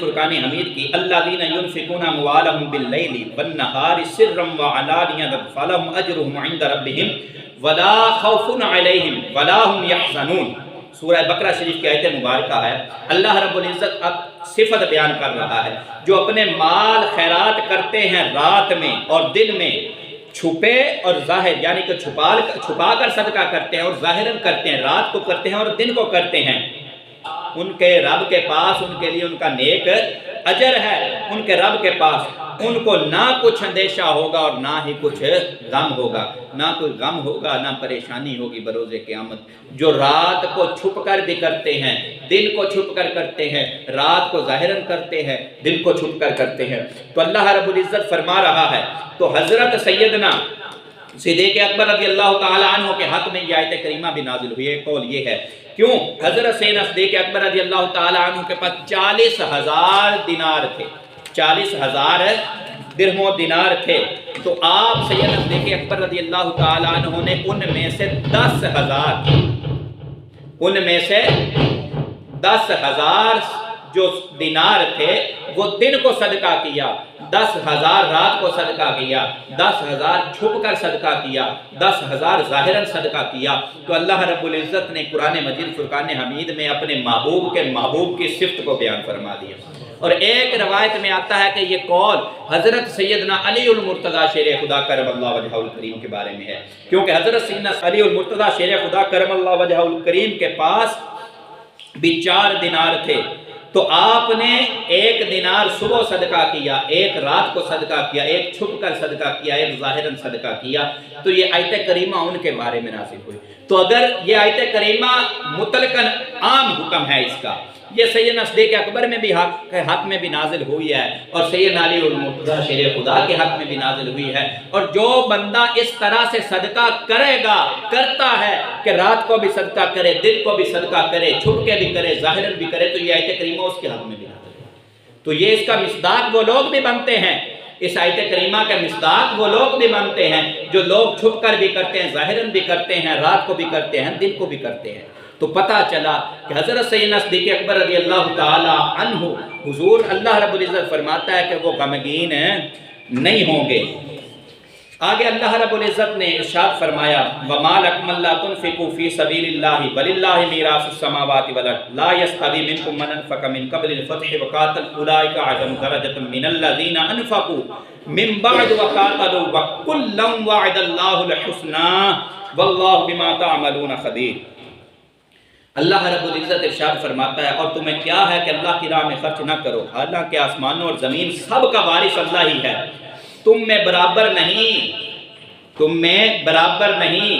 فرقان حمید کی الذین ينفقون اموالهم باللیل والنہار سرا وعلانیۃ فلہم اجرهم عند ربہم ولا خوف علیہم ولا هم یحزنون۔ سورہ بقرہ شریف کی آیت مبارکہ ہے۔ اللہ رب العزت اب صفت بیان کر رہا ہے جو اپنے مال خیرات کرتے ہیں رات میں اور دن میں، چھپے اور ظاہر، یعنی کہ چھپا کر صدقہ کرتے ہیں اور ظاہراً کرتے ہیں، رات کو کرتے ہیں اور دن کو کرتے ہیں، ان کے رب کے پاس ان کے لیے ان کا نیک اجر ہے۔ ان کے رب کے پاس ان کو نہ کچھ اندیشہ ہوگا اور نہ ہی کچھ غم ہوگا، نہ کوئی غم ہوگا نہ پریشانی ہوگی بروز قیامت۔ جو رات کو چھپ کر بھی کرتے ہیں، دن کو چھپ کر کرتے ہیں، رات کو ظاہراً کرتے ہیں، دن کو چھپ کر کرتے ہیں، تو اللہ رب العزت فرما رہا ہے۔ تو حضرت سیدنا صدیق اکبر رضی اللہ تعالی عنہ کے حق میں یہ آیت کریمہ بھی نازل ہوئی ہے۔ قول یہ ہے، کیوں؟ حضرت سیدنا صدیق اکبر رضی اللہ تعالی عنہ کے پاس 40,000 دینار تھے، 40,000 درہم و دینار تھے، تو آپ سیدنا صدیق اکبر رضی اللہ تعالی عنہ نے ان میں سے 10,000 جو دینار تھے وہ دن کو صدقہ کیا، 10,000 رات کو صدقہ کیا، 10,000 چھپ کر صدقہ کیا، 10,000 ظاہراً صدقہ کیا۔ تو اللہ رب العزت نے قرآن مجید فرقان حمید میں اپنے محبوب کی صفت کو بیان فرما دیا۔ اور ایک روایت میں آتا ہے کہ یہ قول حضرت سیدنا علی المرتضیٰ شیر خدا کرم اللہ وجہہ الکریم کے بارے میں ہے، کیونکہ حضرت سیدنا علی المرتضیٰ شیر خدا کرم اللہ وجہہ الکریم کے پاس بھی 4 دینار تھے، تو آپ نے 1 دینار صبح صدقہ کیا، 1 رات کو صدقہ کیا، 1 چھپ کر صدقہ کیا، 1 ظاہراً صدقہ کیا۔ تو یہ آیت کریمہ ان کے بارے میں نازل ہوئی۔ تو اگر یہ آیت کریمہ مطلقاً عام حکم ہے اس کا، یہ سیدنا صدیق اکبر میں بھی حق میں بھی نازل ہوئی ہے، اور سیدنا علی المرتضیٰ شیر خدا کے حق میں بھی نازل ہوئی ہے۔ اور جو بندہ اس طرح سے صدقہ کرے گا، کرتا ہے کہ رات کو بھی صدقہ کرے، دن کو بھی صدقہ کرے، چھپ کے بھی کرے، ظاہراً بھی کرے، تو یہ آیت کریمہ اس کے حق میں بھی نازل ہے۔ تو یہ اس کا مصداق وہ لوگ بھی بنتے ہیں، اس آیت کریمہ کا مصداق وہ لوگ بھی بنتے ہیں جو لوگ چھپ کر بھی کرتے ہیں، ظاہراً بھی کرتے ہیں، رات کو بھی کرتے ہیں، دن کو بھی کرتے ہیں۔ تو پتہ چلا کہ حضرت سیدنا صدیق اکبر رضی اللہ تعالی عنہ، حضور اللہ رب العزت فرماتا ہے کہ وہ غمگین نہیں ہوں گے۔ آگے اللہ رب العزت نے ارشاد فرمایا، وَمَا لَكُمْ أَلَّا تُنْفِقُوا فِي سَبِيلِ اللَّهِ وَلِلَّهِ مِيرَاثُ السَّمَاوَاتِ وَالْأَرْضِ لَا يَسْتَوِي مِنكُم مَّنْ أَنفَقَ مِن قَبْلِ الْفَتْحِ وَقَاتَلَ أُولَٰئِكَ أَعْظَمُ دَرَجَةً مِّنَ الَّذِينَ أَنفَقُوا مِن بَعْدُ وَقَاتَلُوا وَكُلًّا وَعَدَ اللَّهُ الْحُسْنَىٰ وَاللَّهُ بِمَا تَعْمَلُونَ خَبِيرٌ۔ اللہ رب العزت ارشاد فرماتا ہے، اور تمہیں کیا ہے کہ اللہ کی راہ میں خرچ نہ کرو، حالانکہ آسمانوں اور زمین سب کا وارث اللہ ہی ہے، تم میں برابر نہیں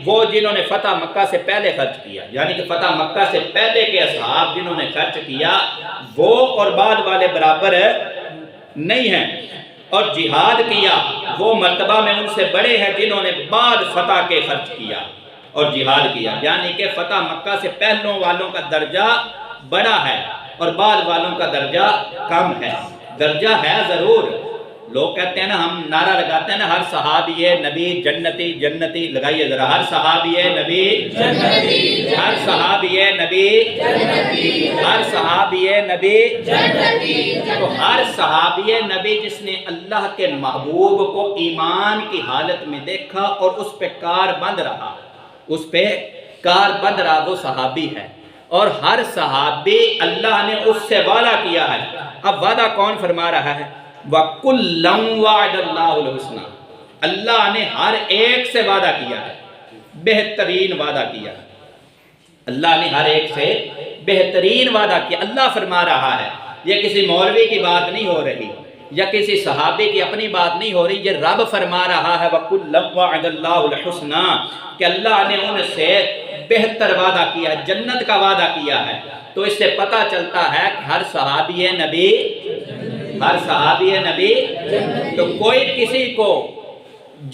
وہ جنہوں نے فتح مکہ سے پہلے خرچ کیا، یعنی کہ فتح مکہ سے پہلے کے اصحاب جنہوں نے خرچ کیا وہ اور بعد والے برابر نہیں ہیں، اور جہاد کیا وہ مرتبہ میں ان سے بڑے ہیں جنہوں نے بعد فتح کے خرچ کیا اور جہاد کیا، یعنی کہ فتح مکہ سے پہلوں والوں کا درجہ بڑا ہے اور بعد والوں کا درجہ کم ہے۔ درجہ ہے ضرور، لوگ کہتے ہیں نا، ہم نعرہ لگاتے ہیں نا، ہر صحابی نبی جنتی جنتی، لگائیے ذرا، ہر صحابی نبی جنتی، ہر صحابی نبی جنتی، ہر صحابی نبی جنتی۔ تو ہر صحابی نبی جس نے اللہ کے محبوب کو ایمان کی حالت میں دیکھا اور اس پہ کار بند رہا، وہ صحابی ہے، اور ہر صحابی اللہ نے اس سے وعدہ کیا ہے۔ اب وعدہ کون فرما رہا ہے؟ وَكُلًّا وَعَدَ اللَّهُ الْحُسْنَىٰ، اللہ نے ہر ایک سے وعدہ کیا ہے، بہترین وعدہ کیا ہے، اللہ نے ہر ایک سے بہترین وعدہ کیا۔ اللہ فرما رہا ہے، یہ کسی مولوی کی بات نہیں ہو رہی یا کسی صحابی کی اپنی بات نہیں ہو رہی، یہ رب فرما رہا ہے، وَكُلًّا وَعَدَ اللَّهُ الْحُسْنَىٰ، کہ اللہ نے ان سے بہتر وعدہ کیا ہے، جنت کا وعدہ کیا ہے۔ تو اس سے پتہ چلتا ہے کہ ہر صحابی نبی، تو کوئی کسی کو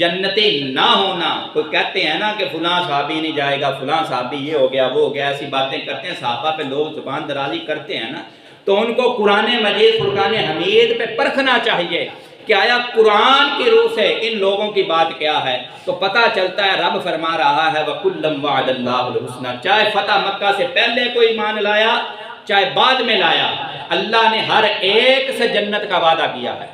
جنتی نہ ہونا، کوئی کہتے ہیں نا کہ فلاں صحابی نہیں جائے گا، فلاں صحابی یہ ہو گیا وہ ہو گیا، ایسی باتیں کرتے ہیں، صحابہ پہ لوگ زبان درازی کرتے ہیں نا، تو ان کو قرآن مجید فرقان حمید پہ پرکھنا چاہیے کہ آیا قرآن کی روح سے ان لوگوں کی بات کیا ہے۔ تو پتہ چلتا ہے رب فرما رہا ہے وَكُلًّا وَعَدَ اللَّهُ الْحُسْنَىٰ، چاہے فتح مکہ سے پہلے کوئی ایمان لایا، چاہے بعد میں لایا، اللہ نے ہر ایک سے جنت کا وعدہ کیا ہے۔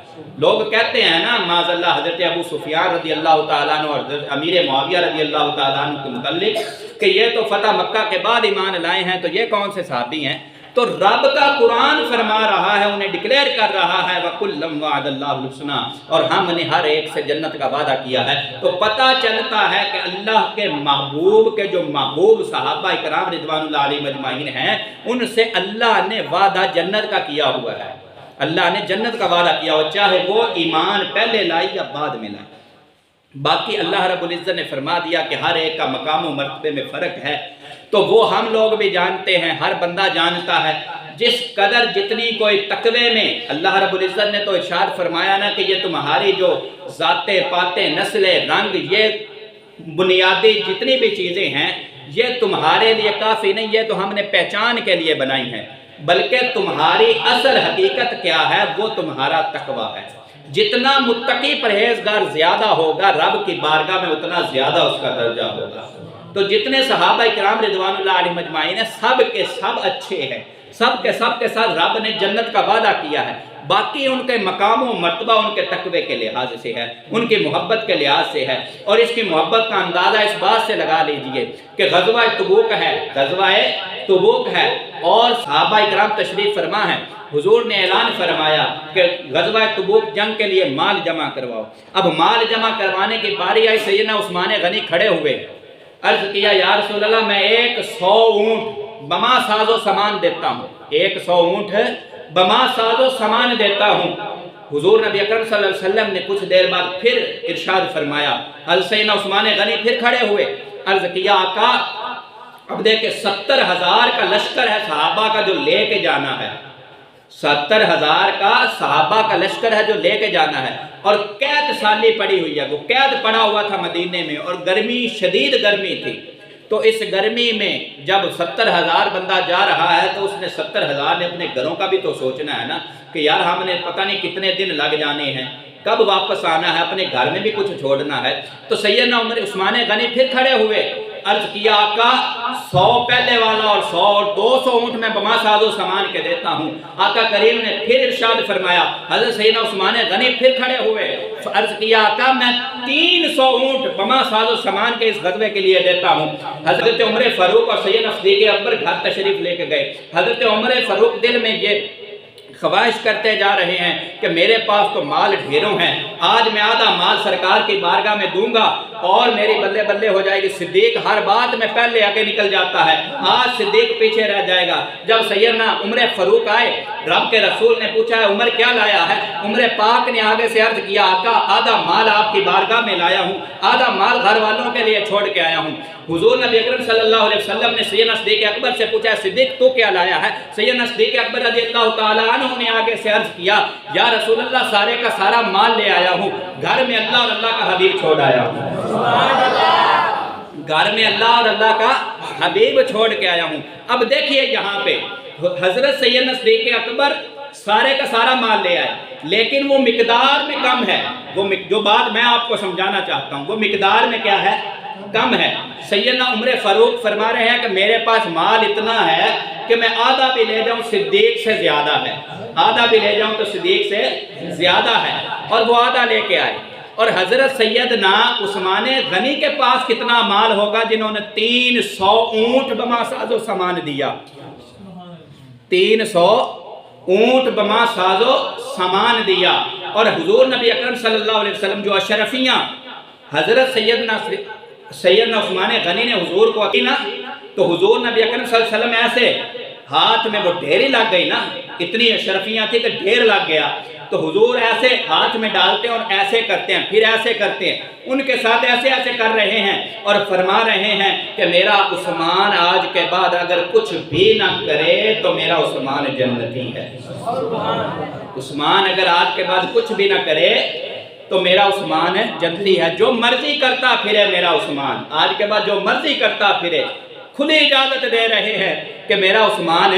لوگ کہتے ہیں نا معاذ اللہ حضرت ابو سفیان رضی اللہ تعالیٰ عنہ اور حضرت امیر معاویہ رضی اللہ تعالیٰ عنہ کے متعلق کہ یہ تو فتح مکہ کے بعد ایمان لائے ہیں، تو یہ کون سے صحابی ہیں؟ تو رب کا قرآن فرما رہا ہے، انہیں ڈکلیئر کر رہا ہے وَكُلًّا وَعَدَ اللَّهُ الْحُسْنَىٰ، اور ہم نے ہر ایک سے جنت کا وعدہ کیا ہے۔ تو پتہ چلتا ہے کہ اللہ کے محبوب کے جو محبوب صحابہ اکرام رضوان اللہ علیہم اجمعین ہیں، ان سے اللہ نے وعدہ جنت کا کیا ہوا ہے۔ اللہ نے جنت کا وعدہ کیا ہوا، چاہے وہ ایمان پہلے لائی یا بعد میں لائی۔ باقی اللہ رب العزت نے فرما دیا کہ ہر ایک کا مقام و مرتبے میں فرق ہے، تو وہ ہم لوگ بھی جانتے ہیں، ہر بندہ جانتا ہے۔ جس قدر جتنی کوئی تقوی میں، اللہ رب العزت نے تو ارشاد فرمایا نا کہ یہ تمہاری جو ذاتیں پاتیں نسلیں رنگ، یہ بنیادی جتنی بھی چیزیں ہیں، یہ تمہارے لیے کافی نہیں، یہ تو ہم نے پہچان کے لیے بنائی ہیں، بلکہ تمہاری اصل حقیقت کیا ہے؟ وہ تمہارا تقوی ہے۔ جتنا متقی پرہیزگار زیادہ ہوگا، رب کی بارگاہ میں اتنا زیادہ اس کا درجہ ہوگا۔ تو جتنے صحابہ کرام رضوان اللہ علیہم اجمعین ہیں، سب کے سب اچھے ہیں، سب کے ساتھ رب نے جنت کا وعدہ کیا ہے۔ باقی ان کے مقام و مرتبہ ان کے تقوی کے لحاظ سے ہے، ان کی محبت کے لحاظ سے ہے، اور اس کی محبت کا اندازہ اس بات سے لگا لیجئے کہ غزوہ تبوک ہے اور صحابہ کرام تشریف فرما ہے۔ حضور نے اعلان فرمایا کہ غزوہ تبوک جنگ کے لیے مال جمع کرواؤ۔ اب مال جمع کروانے کی باری آئی، سیدنا عثمان غنی کھڑے ہوئے، عرض کیا یا رسول اللہ میں 100 اونٹ بما ساز و سامان دیتا ہوں، 100 اونٹ بما ساز و سامان دیتا ہوں۔ حضور نبی اکرم صلی اللہ علیہ وسلم نے کچھ دیر بعد پھر ارشاد فرمایا، حضرت سیدنا عثمان غنی پھر کھڑے ہوئے، عرض کیا آقا اب دیکھیں 70,000 کا لشکر ہے صحابہ کا جو لے کے جانا ہے، 70,000 کا صحابہ کا لشکر ہے جو لے کے جانا ہے، اور قید سالی پڑی ہوئی ہے، وہ قید پڑا ہوا تھا مدینے میں، اور گرمی شدید گرمی تھی۔ تو اس گرمی میں جب 70,000 بندہ جا رہا ہے تو اس نے 70,000 نے اپنے گھروں کا بھی تو سوچنا ہے نا کہ یار ہم نے پتہ نہیں کتنے دن لگ جانے ہیں، کب واپس آنا ہے، اپنے گھر میں بھی کچھ چھوڑنا ہے۔ تو سیدنا عثمان غنی پھر کھڑے ہوئے، عرض کیا آقا 100 پہلے والا اور 100 اور 200 اونٹ میں بما ساز و سامان کے دیتا ہوں۔ آقا کریم نے پھر ارشاد فرمایا، حضرت سیدنا عثمان غنی پھر کھڑے ہوئے، عرض کیا آقا میں 300 اونٹ بما ساز و سامان کے اس غزوے کے لیے دیتا ہوں۔ حضرت عمر فاروق اور سیدنا صدیق اکبر گھر تشریف لے کے گئے۔ حضرت عمر فاروق دل میں یہ خواہش کرتے جا رہے ہیں کہ میرے پاس تو مال ڈھیروں ہیں، آج میں آدھا مال سرکار کی بارگاہ میں دوں گا اور میری بلے بلے ہو جائے گی۔ صدیق ہر بات میں پہلے آگے نکل جاتا ہے، آج صدیق پیچھے رہ جائے گا۔ جب سیدنا عمر فاروق آئے، رب کے رسول نے پوچھا ہے عمر کیا لایا ہے؟ عمر پاک نے آگے سے عرض کیا آقا آدھا مال آپ کی بارگاہ میں لایا ہوں، آدھا مال گھر والوں کے لیے چھوڑ کے آیا ہوں۔ حضور نبی اکرم صلی اللہ علیہ وسلم نے سیدنا صدیق اکبر سے پوچھا ہے صدیق تو کیا لایا ہے؟ سیدنا صدیق اکبر رضی اللہ تعالیٰ عنہ نے آگے سے عرض کیا یا رسول اللہ سارے کا سارا مال لے آیا ہوں، گھر میں اللہ اور اللہ کا حبیب چھوڑ آیا ہوں، گھر میں اللہ اور اللہ کا حبیب چھوڑ کے آیا ہوں۔ اب دیکھیے یہاں پہ حضرت سیدنا صدیق اکبر سارے کا سارا مال لے آئے، لیکن وہ مقدار میں کم ہے، وہ جو بات میں آپ کو سمجھانا چاہتا ہوں وہ مقدار میں کیا ہے؟ کم ہے۔ سیدنا عمر فاروق فرما رہے ہیں کہ میرے پاس مال اتنا ہے کہ میں آدھا بھی لے جاؤں صدیق سے زیادہ ہے، آدھا بھی لے جاؤں تو صدیق سے زیادہ ہے، اور وہ آدھا لے کے آئے۔ اور حضرت سیدنا عثمان غنی کے پاس کتنا مال ہوگا جنہوں نے 300 اونٹ بما ساز و سامان دیا، 300 اونٹ بما ساز و سامان دیا۔ اور حضور نبی اکرم صلی اللہ علیہ وسلم جو اشرفیاں حضرت سیدنا عثمان غنی نے حضور کو کی نا، تو حضور نبی اکرم صلی اللہ علیہ وسلم ایسے ہاتھ میں وہ ڈھیری لگ گئی نا، اتنی اشرفیاں تھی کہ ڈھیر لگ گیا، تو حضور ایسے ہاتھ میں ڈالتے ہیں اور ایسے کرتے ہیں، پھر ایسے کرتے ہیں، ان کے ساتھ ایسے ایسے کر رہے ہیں اور فرما رہے ہیں کہ میرا عثمان آج کے بعد اگر کچھ بھی نہ کرے تو میرا عثمان جنتی ہے۔ عثمان اگر آج کے بعد کچھ بھی نہ کرے تو میرا عثمان جنتی ہے، جو مرضی کرتا پھرے میرا عثمان، آج کے بعد جو مرضی کرتا پھرے، کھلی اجازت دے رہے ہیں کہ میرا عثمان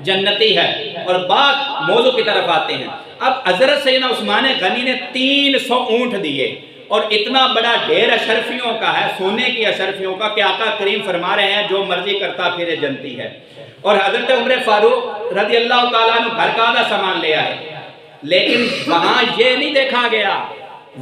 جنتی ہے۔ اور بات موضوع کی طرف آتے ہیں۔ اب حضرت سیدنا عثمان غنی نے 300 اونٹ دیے، اور اتنا بڑا ڈھیر اشرفیوں کا ہے، سونے کی اشرفیوں کا، کہ آقا کریم فرما رہے ہیں جو مرضی کرتا پھرے جنتی ہے۔ اور حضرت عمر فاروق رضی اللہ تعالیٰ عنہ گھر کا آدھا سامان لے آئے، لیکن وہاں یہ نہیں دیکھا گیا،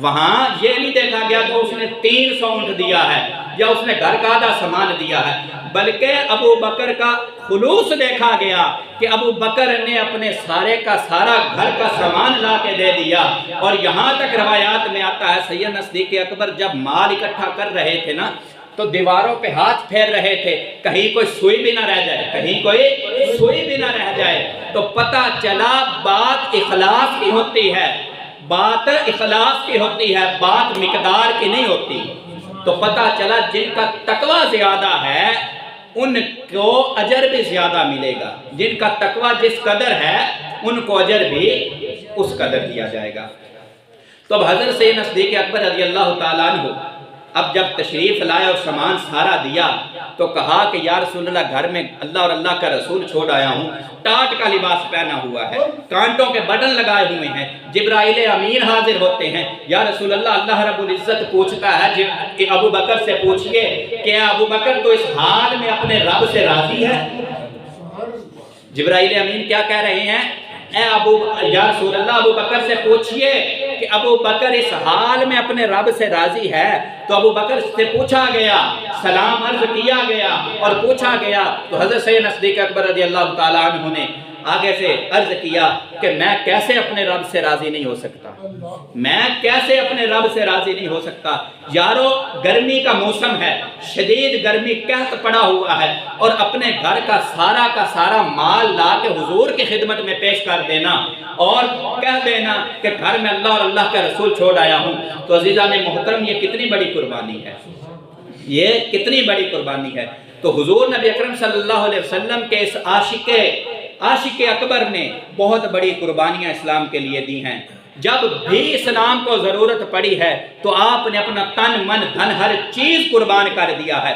وہاں یہ نہیں دیکھا گیا کہ اس نے 300 اونٹ دیا ہے یا اس نے گھر کا آدھا سامان دیا ہے، بلکہ ابو بکر کا خلوص دیکھا گیا کہ ابو بکر نے اپنے سارے کا سارا گھر کا سامان لا کے دے دیا۔ اور یہاں تک روایات میں آتا ہے سید صدیق اکبر جب مال اکٹھا کر رہے تھے نا تو دیواروں پہ ہاتھ پھیر رہے تھے، کہیں کوئی سوئی بھی نہ رہ جائے، کہیں کوئی سوئی بھی نہ رہ جائے۔ تو پتہ چلا بات اخلاص کی ہوتی ہے، بات اخلاص کی ہوتی ہے، بات مقدار کی نہیں ہوتی۔ تو پتہ چلا جن کا تقوی زیادہ ہے ان کو اجر بھی زیادہ ملے گا، جن کا تقوی جس قدر ہے ان کو اجر بھی اس قدر دیا جائے گا۔ تو اب حضرت سید صدیق اکبر رضی اللہ تعالیٰ عنہ اب جب تشریف لائے اور سامان سارا دیا تو کہا کہ یا رسول اللہ گھر میں اللہ اور اللہ کا رسول چھوڑ آیا ہوں، ٹاٹ کا لباس پہنا ہوا ہے، کانٹوں کے بٹن لگائے ہوئے ہیں، جبرائیل امین حاضر ہوتے ہیں۔ یا رسول اللہ اللہ رب العزت پوچھتا ہے کہ ابو بکر سے پوچھئے کہ ابو بکر تو اس حال میں اپنے رب سے راضی ہے؟ جبرائیل امین کیا کہہ رہے ہیں؟ یا رسول اللہ ابو بکر سے پوچھئے کہ ابو بکر اس حال میں اپنے رب سے راضی ہے؟ تو ابو بکر سے پوچھا گیا، سلام عرض کیا گیا اور پوچھا گیا، تو حضرت سید صدیق اکبر رضی اللہ تعالیٰ عنہ نے آگے سے عرض کیا کہ میں کیسے اپنے رب سے راضی نہیں ہو سکتا، میں کیسے اپنے رب سے راضی نہیں ہو سکتا۔ یارو گرمی کا موسم ہے، شدید گرمی قحط پڑا ہوا ہے، اور اپنے گھر کا سارا مال لا کے حضور کی خدمت میں پیش کر دینا اور کہہ دینا کہ گھر میں اللہ اور اللہ کا رسول چھوڑ آیا ہوں، تو عزیزان محترم یہ کتنی بڑی قربانی ہے، یہ کتنی بڑی قربانی ہے۔ تو حضور نبی اکرم صلی اللہ علیہ وسلم کے اس عاشق اکبر نے بہت بڑی قربانیاں اسلام کے لیے دی ہیں۔ جب بھی اسلام کو ضرورت پڑی ہے تو آپ نے اپنا تن من دھن ہر چیز قربان کر دیا ہے۔